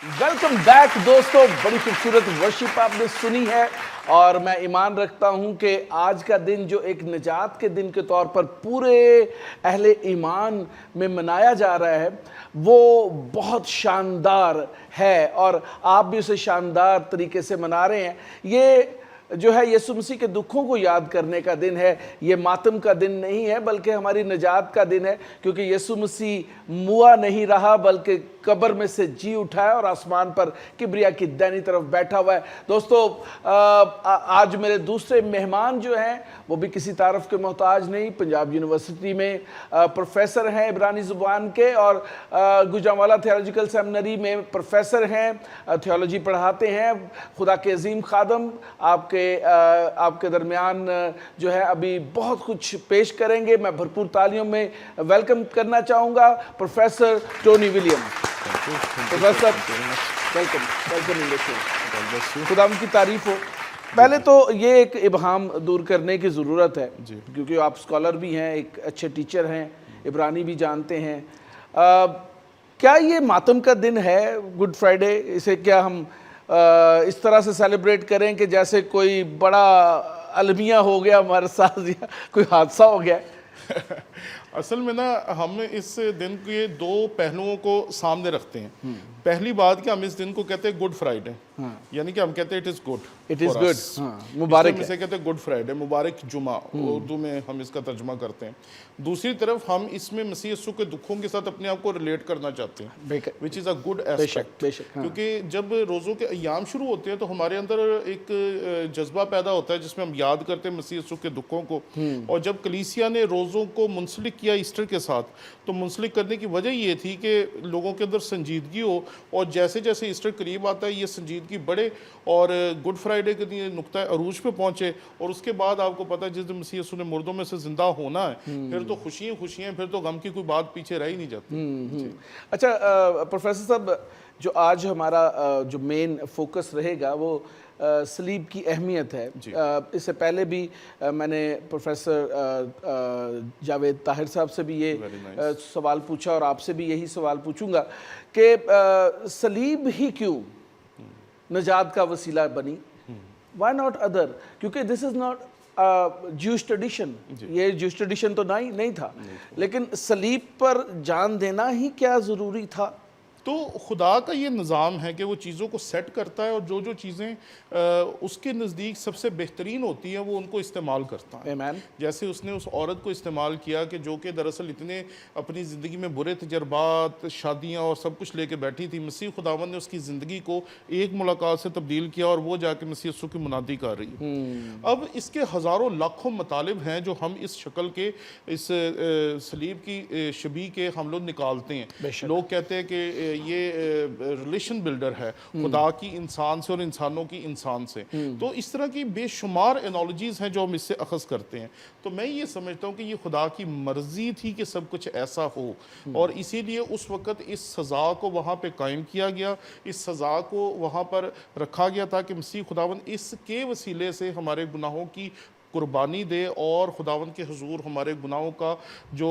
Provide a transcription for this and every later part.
Welcome back دوستو، بڑی خوبصورت ورشپ آپ نے سنی ہے اور میں ایمان رکھتا ہوں کہ آج کا دن جو ایک نجات کے دن کے طور پر پورے اہل ایمان میں منایا جا رہا ہے وہ بہت شاندار ہے اور آپ بھی اسے شاندار طریقے سے منا رہے ہیں۔ یہ جو ہے یسوع مسیح کے دکھوں کو یاد کرنے کا دن ہے، یہ ماتم کا دن نہیں ہے بلکہ ہماری نجات کا دن ہے، کیونکہ یسوع مسیح موا نہیں رہا بلکہ قبر میں سے جی اٹھا ہے اور آسمان پر کبریا کی دائنی طرف بیٹھا ہوا ہے۔ دوستو آج میرے دوسرے مہمان جو ہیں وہ بھی کسی تعارف کے محتاج نہیں، پنجاب یونیورسٹی میں پروفیسر ہیں عبرانی زبان کے اور گوجرانوالا تھیولوجیکل سیمنری میں پروفیسر ہیں، تھیولوجی پڑھاتے ہیں۔ خدا کے عظیم خادم آپ کے درمیان جو ہے ابھی بہت کچھ پیش کریں گے۔ میں بھرپور تالیوں میں ویلکم کرنا چاہوں گا professor Tony William. Professor welcome, خدا ان کی تعریف ہو۔ پہلے تو یہ ایک ابہام دور کرنے کی ضرورت ہے کیونکہ آپ اسکالر بھی ہیں، ایک اچھے ٹیچر ہیں، عبرانی بھی جانتے ہیں۔ کیا یہ ماتم کا دن ہے گڈ فرائیڈے؟ اسے کیا ہم اس طرح سے سیلیبریٹ کریں کہ جیسے کوئی بڑا المیہ ہو گیا ہمارے ساتھ یا کوئی حادثہ ہو گیا؟ اصل میں نا ہم اس دن کے دو پہلوؤں کو سامنے رکھتے ہیں۔ پہلی بات کہ ہم اس دن کو کہتے ہیں گڈ فرائیڈے، یعنی کہ ہم کہتے ہیں اٹ از گڈ، مبارک ہے، اسے کہتے ہیں گڈ فرائیڈے، مبارک جمعہ، اردو میں ہم اس کا ترجمہ کرتے ہیں۔ دوسری طرف ہم اس میں مسیح یسوع کے دکھوں کے ساتھ اپنے آپ کو ریلیٹ کرنا چاہتے ہیں، which is a good aspect، کیونکہ جب روزوں کے ایام شروع ہوتے ہیں تو ہمارے اندر ایک جذبہ پیدا ہوتا ہے جس میں ہم یاد کرتے ہیں مسیح یسوع کے دکھوں کو، اور جب کلیسیا نے روزوں کو منسلک کیا ایسٹر کے ساتھ تو منسلک کرنے کی وجہ یہ تھی کہ لوگوں کے اندر سنجیدگی ہو، اور جیسے جیسے ایسٹر قریب آتا ہے یہ سنجیدگی بڑھے اور گڈ فرائیڈے کے دن نقطہ عروج پہ پہنچے، اور اس کے بعد آپ کو پتہ ہے جس دن مسیح یسوع نے مردوں میں سے زندہ ہونا ہے پھر تو خوشیاں خوشیاں، پھر تو غم کی کوئی بات پیچھے رہ ہی نہیں جاتی۔ اچھا پروفیسر صاحب، جو آج ہمارا جو مین فوکس رہے گا وہ صلیب کی اہمیت ہے۔ اس سے پہلے بھی میں نے پروفیسر جاوید طاہر صاحب سے بھی یہ سوال پوچھا اور آپ سے بھی یہی سوال پوچھوں گا کہ صلیب ہی کیوں نجات کا وسیلہ بنی؟ Why not other? کیونکہ دس از ناٹ جوش ٹریڈیشن، یہ جوش ٹریڈیشن تو نہیں تھا، لیکن صلیب پر جان دینا ہی کیا ضروری تھا؟ تو خدا کا یہ نظام ہے کہ وہ چیزوں کو سیٹ کرتا ہے اور جو چیزیں اس کے نزدیک سب سے بہترین ہوتی ہیں وہ ان کو استعمال کرتا ہے۔ جیسے اس نے اس عورت کو استعمال کیا کہ جو کہ دراصل اتنے اپنی زندگی میں برے تجربات، شادیاں اور سب کچھ لے کے بیٹھی تھی، مسیح خداوند نے اس کی زندگی کو ایک ملاقات سے تبدیل کیا اور وہ جا کے مسیح یسوع کی منادی کر رہی ہے۔ اب اس کے ہزاروں لاکھوں مطالب ہیں جو ہم اس شکل کے، اس صلیب کی شبیہ کے ہم لوگ نکالتے ہیں۔ لوگ کہتے ہیں کہ یہ ریلیشن بلڈر ہے خدا کی انسان سے اور انسانوں کی انسان سے، تو اس طرح کی بے شمار انالوجیز ہیں جو ہم اس سے اخذ کرتے ہیں۔ تو میں یہ سمجھتا ہوں کہ یہ خدا کی مرضی تھی کہ سب کچھ ایسا ہو، اور اسی لیے اس وقت اس سزا کو وہاں پہ قائم کیا گیا، اس سزا کو وہاں پر رکھا گیا تاکہ مسیح خداوند اس کے وسیلے سے ہمارے گناہوں کی قربانی دے اور خداوند کے حضور ہمارے گناہوں کا جو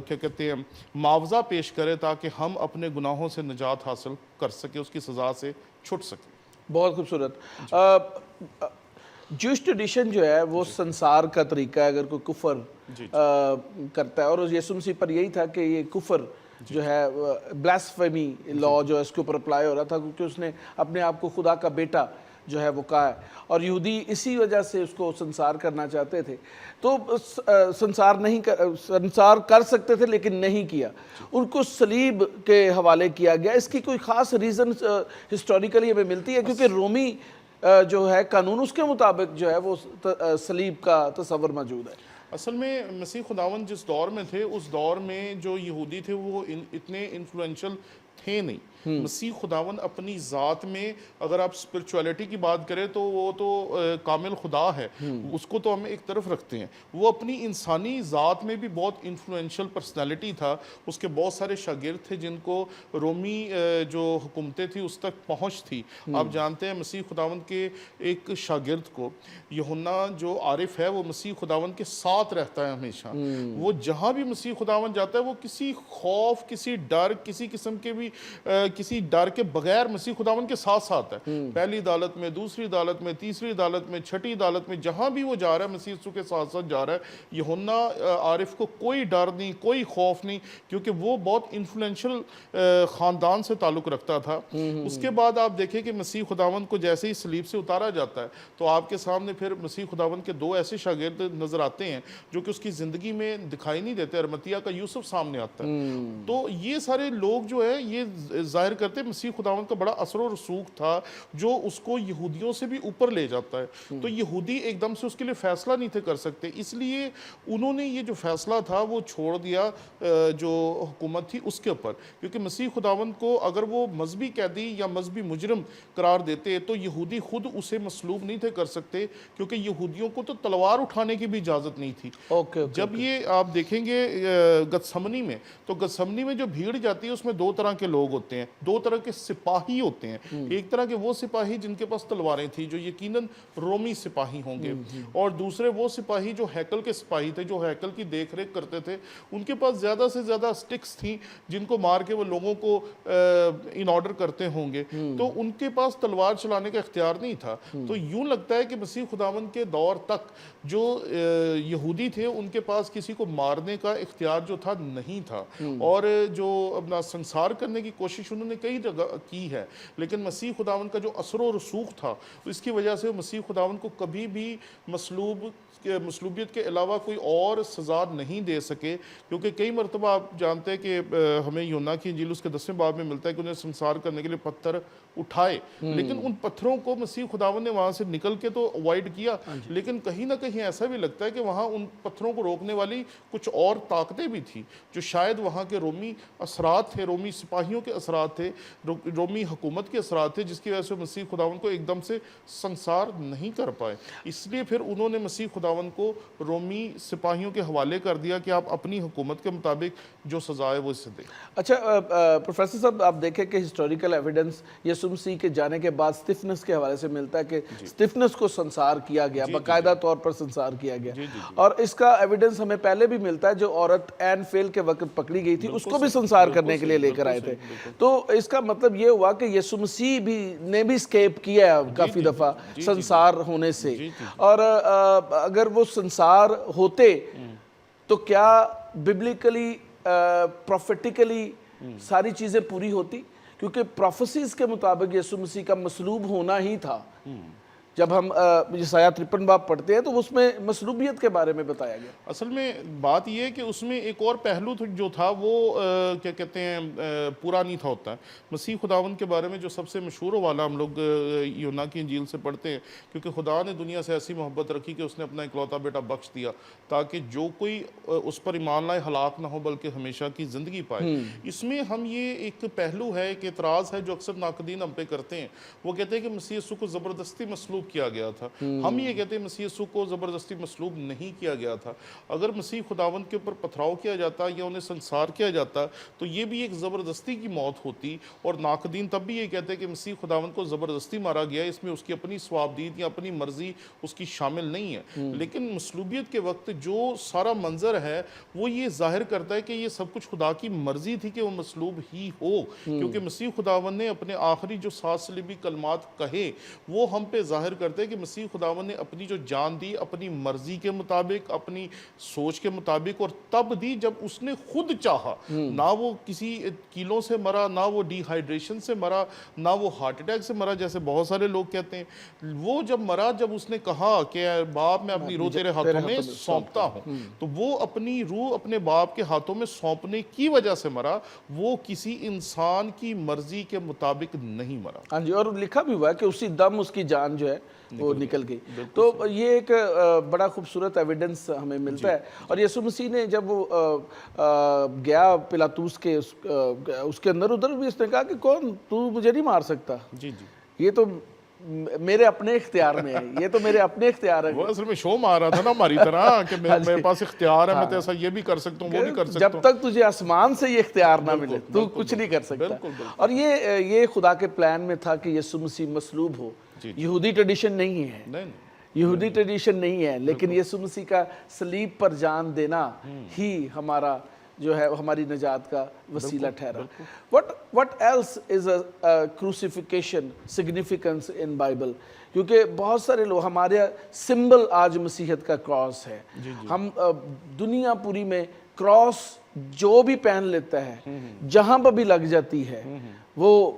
کیا کہتے ہیں معاوضہ پیش کرے تاکہ ہم اپنے گناہوں سے نجات حاصل کر سکیں، اس کی سزا سے چھٹ سکیں۔ بہت خوبصورت۔ جوش ٹریڈیشن جو ہے وہ سنسار کا طریقہ ہے، اگر کوئی کفر کرتا ہے، اور یسوع مسیح پر یہی تھا کہ یہ کفر جو ہے بلاسفیمی لا جو ہے اس کے اوپر اپلائی ہو رہا تھا کیونکہ اس نے اپنے آپ کو خدا کا بیٹا جو ہے وہ کہا ہے، اور یہودی اسی وجہ سے اس کو سنسار کرنا چاہتے تھے، تو سنسار کر سکتے تھے لیکن نہیں کیا، ان کو صلیب کے حوالے کیا گیا۔ اس کی کوئی خاص ریزن ہسٹوریکلی ہمیں ملتی ہے؟ کیونکہ رومی جو ہے قانون اس کے مطابق جو ہے وہ صلیب کا تصور موجود ہے۔ اصل میں مسیح خداوند جس دور میں تھے اس دور میں جو یہودی تھے وہ اتنے انفلوئنشل تھے نہیں۔ مسیح خداوند اپنی ذات میں اگر آپ اسپرچولیٹی کی بات کریں تو وہ تو کامل خدا ہے، اس کو تو ہم ایک طرف رکھتے ہیں، وہ اپنی انسانی ذات میں بھی بہت انفلوئنشل پرسنالٹی تھا۔ اس کے بہت سارے شاگرد تھے جن کو رومی جو حکومتیں تھی اس تک پہنچ تھی۔ آپ جانتے ہیں مسیح خداوند کے ایک شاگرد کو، یوحنا جو عارف ہے، وہ مسیح خداوند کے ساتھ رہتا ہے ہمیشہ، وہ جہاں بھی مسیح خداوند جاتا ہے وہ کسی خوف، کسی ڈر، کسی قسم کے بھی کسی ڈر کے بغیر مسیح خداوند کے ساتھ ساتھ ہے، پہلی عدالت میں، دوسری عدالت میں، تیسری عدالت میں، چھٹی عدالت میں، جہاں بھی وہ جا رہا ہے مسیح یسوع کے ساتھ ساتھ جا رہا ہے۔ یوحنا عارف کو کوئی ڈر نہیں، کوئی خوف نہیں، کیونکہ وہ بہت انفلوئنشل خاندان سے تعلق رکھتا تھا۔ اس کے بعد آپ دیکھیں کہ مسیح خداوند کو جیسے ہی صلیب سے اتارا جاتا ہے تو آپ کے سامنے پھر مسیح خداوند کے دو ایسے شاگرد نظر آتے ہیں جو کہ اس کی زندگی میں دکھائی نہیں دیتے۔ ارمتیہ کا یوسف سامنے آتا ہے۔ تو یہ سارے لوگ جو ہے یہ ظاہر کرتے مسیح خداوند کا بڑا اثر و رسوخ تھا جو اس کو یہودیوں سے بھی اوپر لے جاتا ہے۔ تو یہودی ایک دم سے اس کے لیے فیصلہ نہیں تھے کر سکتے، اس لیے انہوں نے یہ جو فیصلہ تھا وہ چھوڑ دیا جو حکومت تھی اس کے اوپر، کیونکہ مسیح خداوند کو اگر وہ مذہبی قیدی یا مذہبی مجرم قرار دیتے تو یہودی خود اسے مصلوب نہیں تھے کر سکتے، کیونکہ یہودیوں کو تو تلوار اٹھانے کی بھی اجازت نہیں تھی۔ جب یہ آپ دیکھیں گے گتسمنی میں، تو گتسمنی میں جو بھیڑ جاتی ہے اس میں دو طرح کے لوگ ہوتے ہیں، دو طرح کے سپاہی ہوتے ہیں۔ ایک طرح کے وہ سپاہی جن کے پاس تلواریں تھیں، جو یقیناً رومی سپاہی ہوں گے، اور دوسرے وہ سپاہی جو ہیکل کے سپاہی تھے، جو ہیکل کی دیکھ ریکھ کرتے تھے۔ ان کے پاس زیادہ سے زیادہ سٹکس تھیں جن کو مار کے وہ لوگوں کو ان آرڈر کرتے ہوں گے، تو ان کے پاس تلوار چلانے کا اختیار نہیں تھا۔ تو یوں لگتا ہے کہ مسیح خداوند کے دور تک جو یہودی تھے ان کے پاس کسی کو مارنے کا اختیار جو تھا نہیں تھا، اور جو اپنا سنسار کرنے کی کوشش انہوں نے کئی جگہ کی ہے، لیکن مسیح خداوند کا جو اثر و رسوخ تھا اس کی وجہ سے مسیح خداوند کو کبھی بھی مصلوبیت کے علاوہ کوئی اور سزا نہیں دے سکے، کیونکہ کئی مرتبہ آپ جانتے ہیں کہ ہمیں یوحنا کی انجیل اس کے 10ویں باب میں ملتا ہے کہ انہیں سنسار کرنے کے لیے پتھر اٹھائے، لیکن ان پتھروں کو مسیح خداوند نے وہاں سے نکل کے تو اوائڈ کیا، لیکن کہیں نہ کہیں ایسا بھی لگتا ہے کہ وہاں ان پتھروں کو روکنے والی کچھ اور طاقتیں بھی تھیں جو شاید وہاں کے رومی اثرات تھے، رومی سپاہیوں کے اثرات تھے، رومی حکومت کے اثرات تھے، جس کی وجہ سے مسیح خداوند کو ایک دم سے سنسار نہیں کر پائے۔ اس لیے پھر انہوں نے مسیح خداوند کو رومی سپاہیوں کے حوالے کر دیا کہ آپ اپنی حکومت کے مطابق جو سزا ہے وہ اسے دیں۔ اچھا پروفیسر صاحب، آپ دیکھیں کہ ہسٹوریکل ایویڈنس یسوع مسیح کے جانے کے بعد اسٹیفنس کے حوالے سے ملتا ہے کہ اسٹیفنس کو سنسار کیا گیا، باقاعدہ طور پر سنسار کیا گیا، اور اس کا ایویڈنس ہمیں پہلے بھی ملتا ہے، جو عورت عین فعل کے وقت پکڑی گئی تھی اس کو بھی سنسار کرنے کے لیے لے کر آئے تھے۔ تو اس کا مطلب یہ ہوا کہ یسوع مسیح نے بھی اسکیپ کیا ہے کافی دفعہ سنسار ہونے سے، اور اگر وہ سنسار ہوتے تو کیا ببلیکلی پروفیٹیکلی ساری چیزیں پوری ہوتی؟ کیونکہ پروفیسیز کے مطابق یسوع مسیح کا مصلوب ہونا ہی تھا۔ جب ہم یسایہ 53 باب پڑھتے ہیں تو اس میں مصلوبیت کے بارے میں بتایا گیا۔ اصل میں بات یہ ہے کہ اس میں ایک اور پہلو جو تھا وہ کیا کہتے ہیں پورا نہیں تھا ہوتا ہے۔ مسیح خداوند کے بارے میں جو سب سے مشہور والا ہم لوگ یوحنا کی انجیل سے پڑھتے ہیں، کیونکہ خدا نے دنیا سے ایسی محبت رکھی کہ اس نے اپنا اکلوتا بیٹا بخش دیا تاکہ جو کوئی اس پر ایمان لائے ہلاک نہ ہو بلکہ ہمیشہ کی زندگی پائے۔ اس میں ہم یہ ایک پہلو ہے، ایک اعتراض ہے جو اکثر ناقدین ہم پہ کرتے ہیں، وہ کہتے ہیں کہ مسیح یسوع کو زبردستی مصلوب کیا گیا تھا۔ ہم یہ کہتے ہیں مسیح یسوع کو زبردستی مصلوب نہیں کیا گیا تھا۔ اگر مسیح خداوند کے اوپر پتھراؤ کیا جاتا یا انہیں سنسار کیا جاتا تو یہ بھی ایک زبردستی کی موت ہوتی، اور ناقدین تب بھی یہ کہتے ہیں کہ مسیح خداوند کو زبردستی مارا گیا، اس میں اس کی اپنی ثوابدید یا اپنی مرضی اس کی شامل نہیں ہے۔ لیکن مصلوبیت کے وقت جو سارا منظر ہے وہ یہ ظاہر کرتا ہے کہ یہ سب کچھ خدا کی مرضی تھی کہ وہ مصلوب ہی ہو، کیونکہ مسیح خداوند نے اپنے آخری جو 7 صلیبی کلمات کہے وہ ہم پہ ظاہر کرتے ہیں کہ مسیح خداوند نے اپنی جو جان دی اپنی مرضی کے مطابق، اپنی سوچ کے مطابق، اور تب دی جب اس نے خود چاہا۔ نہ وہ کسی کیلوں سے مرا، نہ وہ ڈی ہائیڈریشن سے مرا، نہ وہ ہارٹ اٹیک سے مرا جیسے بہت سارے لوگ کہتے ہیں۔ وہ جب مرا جب اس نے کہا کہ باپ میں اپنی روح تیرے ہاتھوں میں سونپتا ہوں، تو وہ اپنی روح اپنے باپ کے ہاتھوں میں سونپنے کی وجہ سے مرا، وہ کسی انسان کی مرضی کے مطابق نہیں مرا۔ ہاں جی، اور لکھا بھی ہوا ہے کہ اسی دم اس کی جان جو ہے وہ نکل گئی۔ تو یہ ایک بڑا خوبصورت ایویڈنس ہمیں ملتا ہے۔ اور یسوع مسیح نے جب وہ گیا پلاطوس کے اس کے اندر ادھر بھی اس نے کہا کہ کون تو مجھے نہیں مار سکتا، یہ تو میرے اپنے اختیار میں ہے، یہ تو میرے اپنے اختیار ہے۔ وہ اصل میں شو مار رہا تھا نا ہماری طرح کہ میرے پاس اختیار ہے، میں تو ایسا یہ بھی کر سکتا ہوں وہ بھی کر سکتا ہوں۔ جب تک تجھے آسمان سے یہ اختیار نہ ملے تو کچھ نہیں کر سکتا۔ اور یہ خدا کے پلان میں تھا کہ یسوع مسیح مصلوب ہو۔ یہودی ٹریڈیشن نہیں ہے، یہودی ٹریڈیشن نہیں ہے، لیکن یسوع مسیح کا صلیب پر جان دینا ہی ہمارا جو ہے ہماری نجات کا وسیلہ ٹھہرا. What else is a crucifixion significance in Bible? کیونکہ بہت سارے لوگ ہمارے سمبل آج مسیحیت کا کراس ہے. ہم دنیا پوری میں کراس جو بھی پہن لیتا ہے جہاں پر بھی لگ جاتی ہے وہ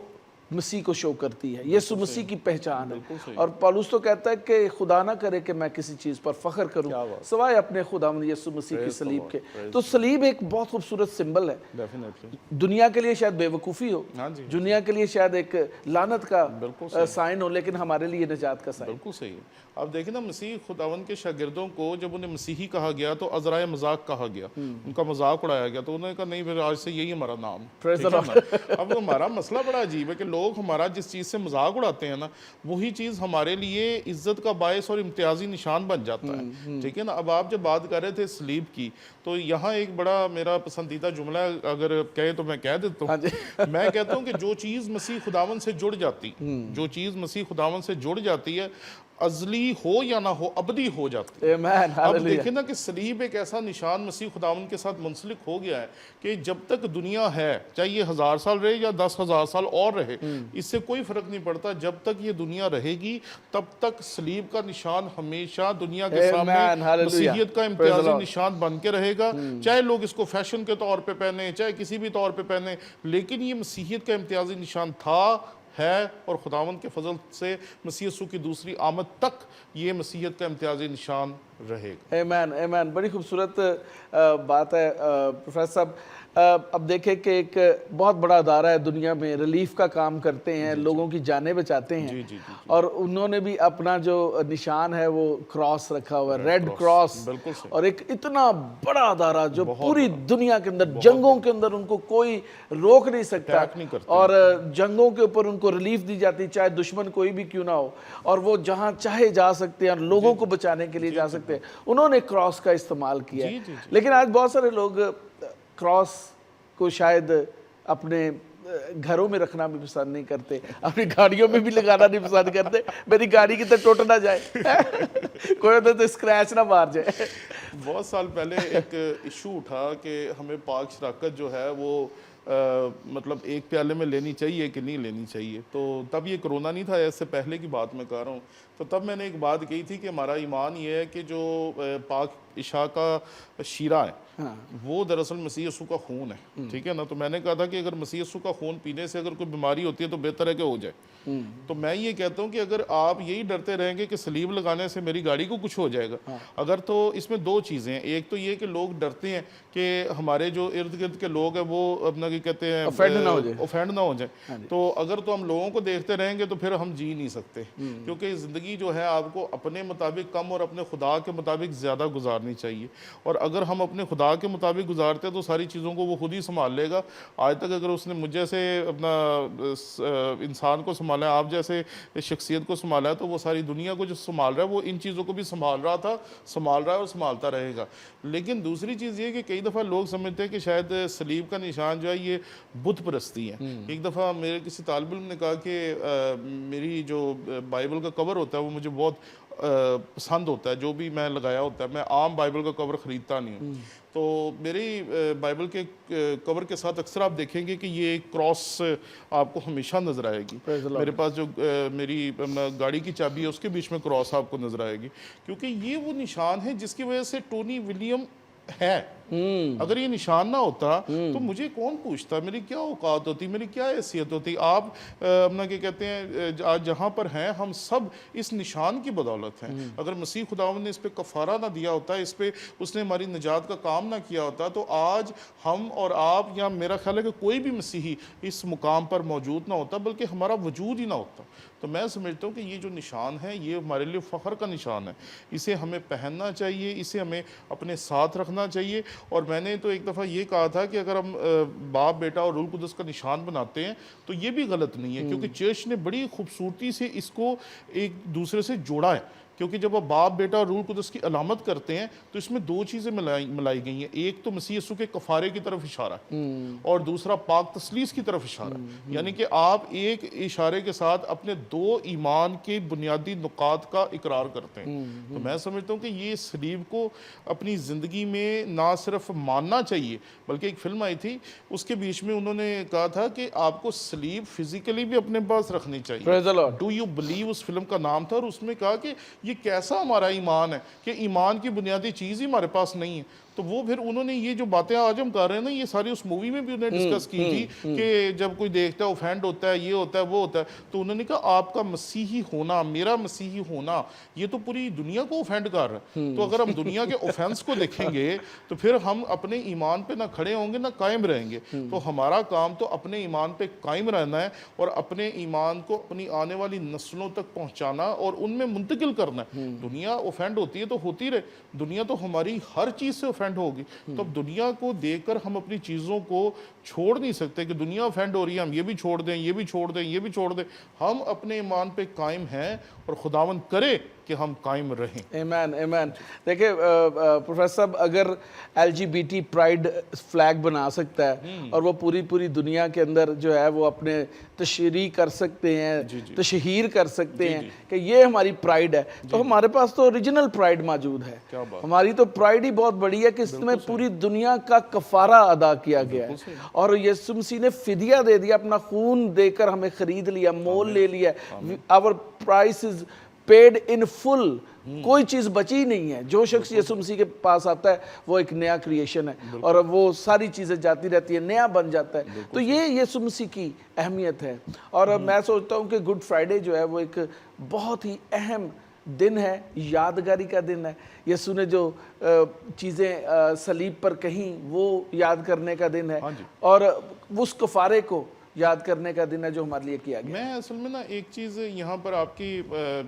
مسیح کو شو کرتی ہے. یسوع مسیح کی پہچان ہے. اور پالوس تو کہتا ہے کہ خدا نہ کرے کہ میں کسی چیز پر فخر کروں سوائے اپنے خداوند یسوع مسیح کی صلیب کے. تو صلیب ایک بہت خوبصورت سمبل ہے. دنیا کے لیے شاید بے وقوفی ہو, دنیا کے لیے شاید ایک لعنت کا سائن ہو, لیکن ہمارے لیے نجات کا سائن. بالکل صحیح ہے. اب دیکھیں نا, مسیح خداوند کے شاگردوں کو جب انہیں مسیحی کہا گیا تو عذرائے مذاق کہا گیا, ان کا مذاق اڑایا گیا, تو انہوں نے کہا نہیں پھر آج سے یہی ہمارا نام. اب ہمارا مسئلہ بڑا عجیب ہے کہ لوگ ہمارا جس چیز سے مذاق اڑاتے ہیں نا, وہی چیز ہمارے لیے عزت کا باعث اور امتیازی نشان بن جاتا ہے. ٹھیک ہے نا. اب آپ جب بات کر رہے تھے صلیب کی, تو یہاں ایک بڑا میرا پسندیدہ جملہ ہے, اگر کہے تو میں کہہ دیتا ہوں. میں کہتا ہوں کہ جو چیز مسیح خداوند سے جڑ جاتی, جو چیز مسیح خداوند سے جڑ جاتی ہے, ازلی ہو یا نہ ہو, ابدی ہو جاتی ہے. اب دیکھیں نا کہ صلیب ایک ایسا نشان مسیح خداوند کے ساتھ منسلک ہو گیا ہے کہ جب تک دنیا ہے, چاہے یہ 1000 سال رہے یا 10,000 سال اور رہے, اس سے کوئی فرق نہیں پڑتا. جب تک یہ دنیا رہے گی تب تک صلیب کا نشان ہمیشہ دنیا کے سامنے مسیحیت کا امتیازی نشان بن کے رہے گا. چاہے لوگ اس کو فیشن کے طور پہ پہنے, چاہے کسی بھی طور پہ پہنے, لیکن یہ مسیحیت کا امتیازی نشان تھا, ہے, اور خداوند کے فضل سے مسیح یسوع کی دوسری آمد تک یہ مسیحیت کا امتیازی نشان رہے گا. Amen amen. بڑی خوبصورت بات ہے پروفیسر صاحب. اب دیکھیں کہ ایک بہت بڑا ادارہ ہے دنیا میں, ریلیف کا کام کرتے ہیں, لوگوں کی جانیں بچاتے ہیں, اور انہوں نے بھی اپنا جو نشان ہے وہ کراس رکھا ہوا ہے, ریڈ کراس. اور ایک اتنا بڑا ادارہ جو پوری دنیا کے اندر جنگوں کے اندر ان کو کوئی روک نہیں سکتا, اور جنگوں کے اوپر ان کو ریلیف دی جاتی, چاہے دشمن کوئی بھی کیوں نہ ہو, اور وہ جہاں چاہے جا سکتے ہیں اور لوگوں کو بچانے کے لیے جا سکتے ہیں. انہوں نے کراس کا استعمال کیا ہے. لیکن آج بہت سارے لوگ کراس کو شاید اپنے گھروں میں رکھنا بھی پسند نہیں کرتے, اپنی گاڑیوں میں بھی لگانا نہیں پسند کرتے. میری گاڑی کی تو ٹوٹ نہ جائے, کوئی تو اسکریچ نہ مار جائے. بہت سال پہلے ایک ایشو اٹھا کہ ہمیں پاک شراکت جو ہے وہ مطلب ایک پیالے میں لینی چاہیے کہ نہیں لینی چاہیے. تو تب یہ کرونا نہیں تھا, اس سے پہلے کی بات میں کہہ رہا ہوں. تو تب میں نے ایک بات کہی تھی کہ ہمارا ایمان یہ ہے کہ جو پاک عشاء کا شیرہ ہے وہ دراصل مسیح یسوع کا خون ہے. ٹھیک ہے نا. تو میں نے کہا تھا کہ اگر مسیح یسوع کا خون پینے سے اگر کوئی بیماری ہوتی ہے تو بہتر ہے کہ ہو جائے. تو میں یہ کہتا ہوں کہ اگر آپ یہی ڈرتے رہیں گے کہ صلیب لگانے سے میری گاڑی کو کچھ ہو جائے گا, اگر, تو اس میں دو چیزیں ہیں. ایک تو یہ کہ لوگ ڈرتے ہیں کہ ہمارے جو ارد گرد کے لوگ ہیں وہ اپنا کیا کہتے ہیں اوفینڈ نہ ہو جائیں. تو اگر تو ہم لوگوں کو دیکھتے رہیں گے تو پھر ہم جی نہیں سکتے, کیونکہ زندگی جو ہے آپ کو اپنے مطابق کم اور اپنے خدا کے مطابق زیادہ گزارنی چاہیے. اور اگر ہم اپنے خدا کے مطابق گزارتے تو ساری چیزوں کو وہ خود ہی سنبھال لے گا. آج تک اگر اس نے مجھ جیسے اپنا انسان کو سنبھالا ہے, آپ جیسے شخصیت کو سنبھالا ہے, تو وہ ساری دنیا کو جو سنبھال رہا ہے وہ ان چیزوں کو بھی سنبھال رہا تھا, سنبھال رہا ہے اور سنبھالتا رہے گا. لیکن دوسری چیز یہ کہ کئی دفعہ لوگ سمجھتے ہیں کہ شاید صلیب کا نشان جو ہے یہ بت پرستی ہے. ایک دفعہ میرے کسی طالب علم نے کہا کہ میری جو بائبل کا کور ہوتا ہے وہ مجھے بہت پسند ہوتا ہے, جو بھی میں لگایا ہوتا ہے, میں عام بائبل کا کور خریدتا نہیں ہوں. تو میری بائبل کے کور کے ساتھ اکثر آپ دیکھیں گے کہ یہ کراس آپ کو ہمیشہ نظر آئے گی. میرے پاس جو میری گاڑی کی چابی ہے اس کے بیچ میں کراس آپ کو نظر آئے گی, کیونکہ یہ وہ نشان ہے جس کی وجہ سے ٹونی ولیم ہے. اگر یہ نشان نہ ہوتا تو مجھے کون پوچھتا, میری کیا اوقات ہوتی, میری کیا حیثیت ہوتی. آپ اپنا کیا کہتے ہیں آج جہاں پر ہیں ہم سب اس نشان کی بدولت ہیں. اگر مسیح خداوند نے اس پہ کفارہ نہ دیا ہوتا, اس پہ اس نے ہماری نجات کا کام نہ کیا ہوتا, تو آج ہم اور آپ, یا میرا خیال ہے کہ کوئی بھی مسیحی اس مقام پر موجود نہ ہوتا, بلکہ ہمارا وجود ہی نہ ہوتا. تو میں سمجھتا ہوں کہ یہ جو نشان ہے یہ ہمارے لیے فخر کا نشان ہے. اسے ہمیں پہننا چاہیے, اسے ہمیں اپنے ساتھ رکھنا چاہیے. اور میں نے تو ایک دفعہ یہ کہا تھا کہ اگر ہم باپ, بیٹا اور روح القدس کا نشان بناتے ہیں تو یہ بھی غلط نہیں ہے, کیونکہ چرچ نے بڑی خوبصورتی سے اس کو ایک دوسرے سے جوڑا ہے. کیونکہ جب آپ باپ بیٹا اور روح القدس کی علامت کرتے ہیں تو اس میں دو چیزیں ملائی گئی ہیں. ایک تو مسیح یسوع کے کفارے کی طرف اشارہ ہے اور دوسرا پاک تسلیس کی طرف اشارہ ہے. یعنی کہ آپ ایک اشارے کے ساتھ اپنے دو ایمان کے بنیادی نقاط کا اقرار کرتے ہیں. تو میں سمجھتا ہوں کہ یہ صلیب کو اپنی زندگی میں نہ صرف ماننا چاہیے, بلکہ ایک فلم آئی تھی اس کے بیچ میں انہوں نے کہا تھا کہ آپ کو صلیب فزیکلی بھی اپنے پاس رکھنی چاہیے. ڈو یو بلیو اس فلم کا نام تھا, اور اس میں کہا کہ یہ کیسا ہمارا ایمان ہے کہ ایمان کی بنیادی چیز ہی ہمارے پاس نہیں ہے. تو وہ پھر انہوں نے یہ جو باتیں آج ہم کر رہے ہیں نا, یہ ساری اس مووی میں بھی انہوں نے ڈسکس کی تھی کہ جب کوئی دیکھتا ہے اوفینڈ ہوتا ہے, یہ ہوتا ہے وہ ہوتا ہے. تو انہوں نے کہا آپ کا مسیحی ہونا, میرا مسیحی ہونا, یہ تو پوری دنیا کو اوفینڈ کر رہا ہے. تو اگر ہم دنیا کے اوفینس کو دیکھیں گے تو پھر ہم اپنے ایمان پہ نہ کھڑے ہوں گے نہ قائم رہیں گے. تو ہمارا کام تو اپنے ایمان پہ قائم رہنا ہے اور اپنے ایمان کو اپنی آنے والی نسلوں تک پہنچانا اور ان میں منتقل کرنا ہے. دنیا اوفینڈ ہوتی ہے تو ہوتی رہے, دنیا تو ہماری ہر چیز سے اوفینڈ ہوگی. تو اب دنیا کو دیکھ کر ہم اپنی چیزوں کو چھوڑ نہیں سکتے کہ دنیا اوفینڈ ہو رہی ہے ہم یہ بھی چھوڑ دیں, یہ بھی چھوڑ دیں, یہ بھی چھوڑ دیں. ہم اپنے ایمان پہ قائم ہیں اور خداوند کرے کہ ہم قائم رہیں. Amen amen. دیکھیں پروفیسر صاحب, اگر L G B T pride flag بنا سکتا ہے اور وہ پوری دنیا کے اندر جو ہے وہ اپنے تشریح کر سکتے ہیں, تشہیر کر سکتے ہیں کہ یہ ہماری پرائڈ ہے, تو ہمارے پاس تو اوریجنل پرائڈ موجود ہے. ہماری تو پرائڈ ہی بہت بڑی ہے کہ اس میں پوری دنیا کا کفارہ ادا کیا گیا ہے, اور یسوع مسیح نے فدیہ دے دیا, اپنا خون دے کر ہمیں خرید لیا, مول لے لیا. our price is paid in full. کوئی چیز بچی نہیں ہے. جو شخص یسوع مسیح کے پاس آتا ہے وہ ایک نیا کریشن ہے, اور وہ ساری چیزیں جاتی رہتی ہیں, نیا بن جاتا ہے. تو یہ یسوع مسیح کی اہمیت ہے. اور میں سوچتا ہوں کہ گڈ فرائیڈے جو ہے وہ ایک بہت ہی اہم دن ہے, یادگاری کا دن ہے. یسوع نے جو چیزیں صلیب پر کہیں وہ یاد کرنے کا دن ہے, اور اس کفارے کو یاد کرنے کا دن ہے جو ہمارے لیے کیا گیا. میں اصل میں نا ایک چیز یہاں پر آپ کی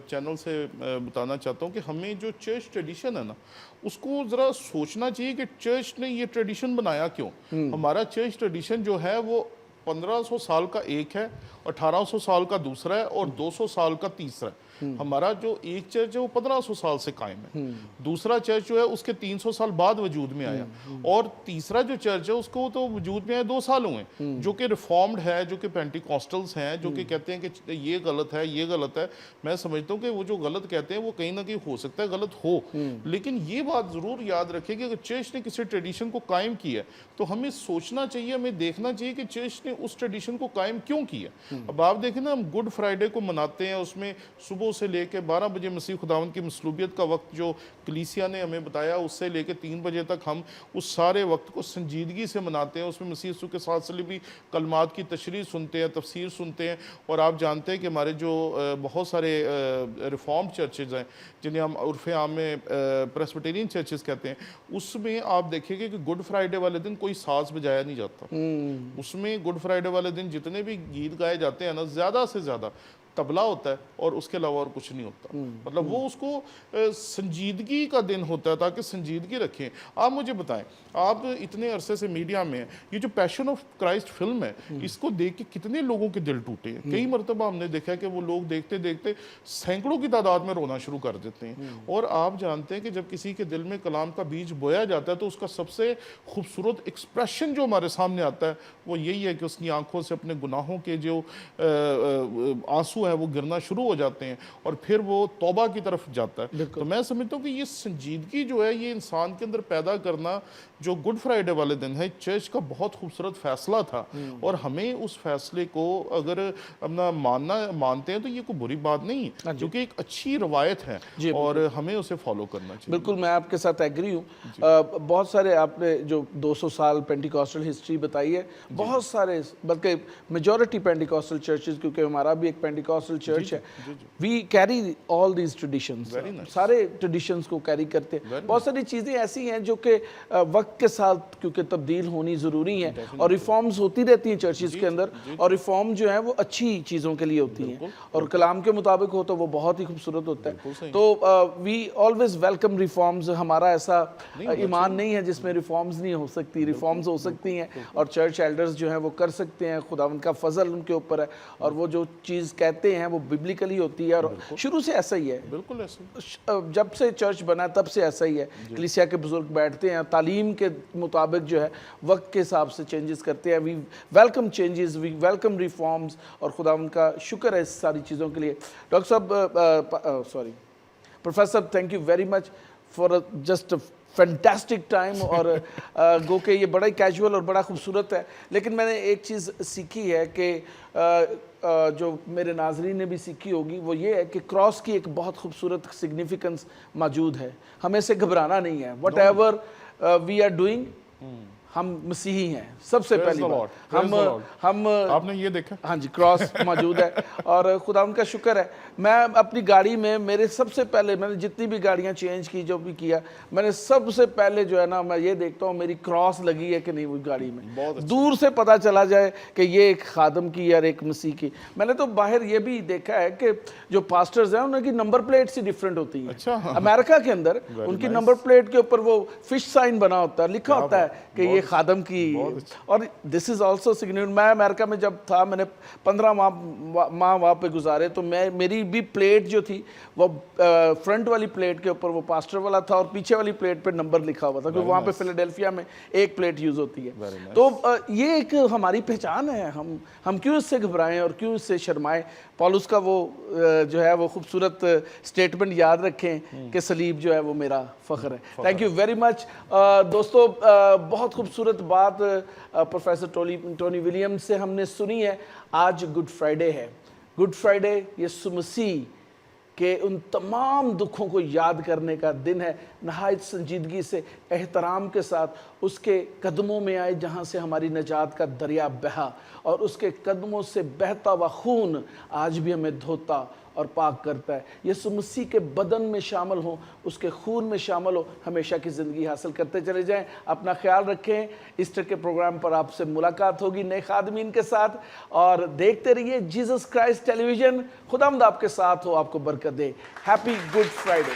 چینل سے بتانا چاہتا ہوں کہ ہمیں جو چرچ ٹریڈیشن ہے نا, اس کو ذرا سوچنا چاہیے کہ چرچ نے یہ ٹریڈیشن بنایا کیوں. ہمارا چرچ ٹریڈیشن جو ہے وہ 1500 سال کا ایک ہے, 1800 سال کا دوسرا ہے, اور 200 سال کا تیسرا ہے. ہمارا جو ایک چرچ ہے وہ 1500 سال سے قائم ہے, دوسرا چرچ جو ہے اس کے 300 سال بعد وجود میں آیا, اور تیسرا جو چرچ ہے اس کو تو وجود میں آئے 2 سال ہوئے, جو کہ ریفارمڈ ہے, جو کہ پینٹیکوسٹلز ہیں, جو کہ کہتے ہیں کہ یہ غلط ہے, یہ غلط ہے. میں سمجھتا ہوں کہ وہ جو غلط کہتے ہیں وہ کہیں نہ کہیں ہو سکتا ہے غلط ہو, لیکن یہ بات ضرور یاد رکھیں کہ اگر چرچ نے کسی ٹریڈیشن کو قائم کیا ہے تو ہمیں سوچنا چاہیے, ہمیں دیکھنا چاہیے کہ چرچ نے اس ٹریڈیشن کو قائم کیوں کیا. اب آپ دیکھیں نا, ہم گڈ فرائیڈے کو مناتے ہیں, اس میں صبح سے لے کے 12 بجے مسیح خداوند کی مصلوبیت کا وقت جو کلیسیا نے ہمیں بتایا, اس سے لے کے 3 بجے تک ہم اس سارے وقت کو سنجیدگی سے مناتے ہیں. اس میں مسیح یسوع کے ساتھ صلیبی کلمات کی تشریح سنتے ہیں, تفسیر سنتے ہیں. اور آپ جانتے ہیں کہ ہمارے جو بہت سارے ریفارم چرچز ہیں جنہیں ہم عرف عام میں پریسبیٹیرین چرچز کہتے ہیں, اس میں آپ دیکھیں گے کہ گڈ فرائیڈے والے دن کوئی ساز بجایا نہیں جاتا. اس میں گڈ فرائیڈے والے دن جتنے بھی گیت گائے جاتے ہیں نا, زیادہ سے زیادہ تبلا ہوتا ہے اور اس کے علاوہ اور کچھ نہیں ہوتا. مطلب وہ اس کو سنجیدگی کا دن ہوتا ہے تاکہ سنجیدگی رکھیں. آپ مجھے بتائیں, آپ اتنے عرصے سے میڈیا میں ہیں, یہ جو پیشن آف کرائسٹ فلم ہے اس کو دیکھ کے کتنے لوگوں کے دل ٹوٹے ہیں. کئی مرتبہ ہم نے دیکھا کہ وہ لوگ دیکھتے دیکھتے سینکڑوں کی تعداد میں رونا شروع کر دیتے ہیں. اور آپ جانتے ہیں کہ جب کسی کے دل میں کلام کا بیج بویا جاتا ہے تو اس کا سب سے خوبصورت ایکسپریشن جو ہمارے سامنے آتا ہے وہ یہی ہے کہ اس کی آنکھوں سے اپنے گناہوں کے جو آنسو ہے وہ گرنا شروع ہو جاتے ہیں, اور پھر وہ توبہ کی طرف جاتا ہے. تو میں سمجھتا ہوں کہ یہ سنجیدگی جو ہے یہ انسان کے اندر پیدا کرنا جو گڈ فرائیڈے والے دن ہے, چرچ کا بہت خوبصورت فیصلہ تھا. اور ہمیں اس فیصلے کو اگر اپنا مانتے ہیں تو یہ کوئی بری بات نہیں ہے, کیونکہ ایک اچھی روایت ہے اور ہمیں اسے فالو کرنا چاہیے. بالکل میں آپ کے ساتھ ایگری ہوں. بہت سارے آپ نے جو 200 سال پینٹیکوسٹل ہسٹری بتائی ہے, بہت سارے بلکہ میجورٹی پینٹیکوسٹل چرچز, کیونکہ ہمارا بھی ایک پینٹیکوسٹل چرچ ہے, we carry all these traditions, سارے ٹریڈیشنز کو کیری کرتے ہیں. بہت ساری چیزیں ایسی ہیں جو کہ وقت کے ساتھ کیونکہ تبدیل ہونی ضروری ہیں, اور ریفارمز ہوتی رہتی ہیں چرچز کے اندر, اور ریفارم جو ہے وہ اچھی چیزوں کے لیے ہوتی ہیں اور کلام کے مطابق ہو تو وہ بہت ہی خوبصورت ہوتا ہے. تو وی آلویز ویلکم ریفارمز. ہمارا ایسا ایمان نہیں ہے جس میں ریفارمز نہیں ہو سکتی, ریفارمز ہو سکتی ہیں, اور چرچ ایلڈرز جو ہیں وہ کر سکتے ہیں, خداوند کا فضل ان کے اوپر ہے. اور وہ جو چیز کہتے کہتے ہیں وہ ببلیکلی ہوتی ہے اور شروع سے ایسا ہی ہے. بالکل ایسے جب سے چرچ بنا تب سے ایسا ہی ہے. کلیسیا کے بزرگ بیٹھتے ہیں تعلیم کے مطابق جو ہے وقت کے حساب سے چینجز کرتے ہیں. We welcome changes, we welcome reforms, اور خدا ان کا شکر ہے اس ساری چیزوں کے لیے. ڈاکٹر صاحب sorry professor, thank you very much for just fantastic time. اور گو کہ یہ بڑا ہی کیجول اور بڑا خوبصورت ہے, لیکن میں نے ایک چیز سیکھی ہے کہ جو میرے ناظرین نے بھی سیکھی ہوگی وہ یہ ہے کہ کراس کی ایک بہت خوبصورت سگنیفیکنس موجود ہے. ہمیں سے گھبرانا نہیں ہے. Whatever we are doing, ہم مسیحی ہیں سب سے پہلی بات. ہم آپ نے یہ دیکھا, ہاں جی, کراس موجود ہے اور خدا ان کا شکر ہے. میں اپنی گاڑی میں میرے سب سے پہلے, میں نے جتنی بھی گاڑیاں چینج کی جو بھی کیا, میں نے سب سے پہلے جو ہے نا میں یہ دیکھتا ہوں میری کراس لگی ہے کہ نہیں وہ گاڑی میں. دور سے پتہ چلا جائے کہ یہ ایک خادم کی اور ایک مسیح کی. میں نے تو باہر یہ بھی دیکھا ہے کہ جو پاسٹرز ہیں ان کی نمبر پلیٹ سی ڈیفرنٹ ہوتی ہیں. امریکہ کے اندر ان کی نمبر پلیٹ کے اوپر وہ فش سائن بنا ہوتا ہے, لکھا ہوتا ہے کہ یہ خادم کی. اور دس از آلسو سگنیفیکنٹ. میں امریکہ میں جب تھا, میں نے 15 ماہ وہاں پہ گزارے, تو میری بھی پلیٹ جو تھی وہ فرنٹ والی پلیٹ کے اوپر وہ پاسٹر والا تھا اور پیچھے والی پلیٹ پہ نمبر لکھا ہوا تھا, کیونکہ وہاں پہ فیلاڈیلفیا میں ایک پلیٹ یوز ہوتی ہے. تو یہ ایک ہماری پہچان ہے. ہم کیوں اس سے گھبرائیں اور کیوں اس سے شرمائیں. پولس کا وہ جو ہے وہ خوبصورت سٹیٹمنٹ یاد رکھیں کہ صلیب جو ہے وہ میرا فخر ہے. تھینک یو ویری مچ دوستو. بہت خوبصورت بات پروفیسر ٹونی ولیمز سے ہم نے سنی ہے. آج گڈ فرائیڈے ہے. گڈ فرائیڈے یسوع مسیح کہ ان تمام دکھوں کو یاد کرنے کا دن ہے. نہایت سنجیدگی سے, احترام کے ساتھ اس کے قدموں میں آئے جہاں سے ہماری نجات کا دریا بہا, اور اس کے قدموں سے بہتا ہوا خون آج بھی ہمیں دھوتا اور پاک کرتا ہے. یسوع مسیح کے بدن میں شامل ہوں, اس کے خون میں شامل ہو, ہمیشہ کی زندگی حاصل کرتے چلے جائیں. اپنا خیال رکھیں. ایسٹر کے پروگرام پر آپ سے ملاقات ہوگی نئے خادمین کے ساتھ, اور دیکھتے رہیے جیزس کرائسٹ ٹیلی ویژن. خداوند آپ کے ساتھ ہو, آپ کو برکت دے. Happy good Friday.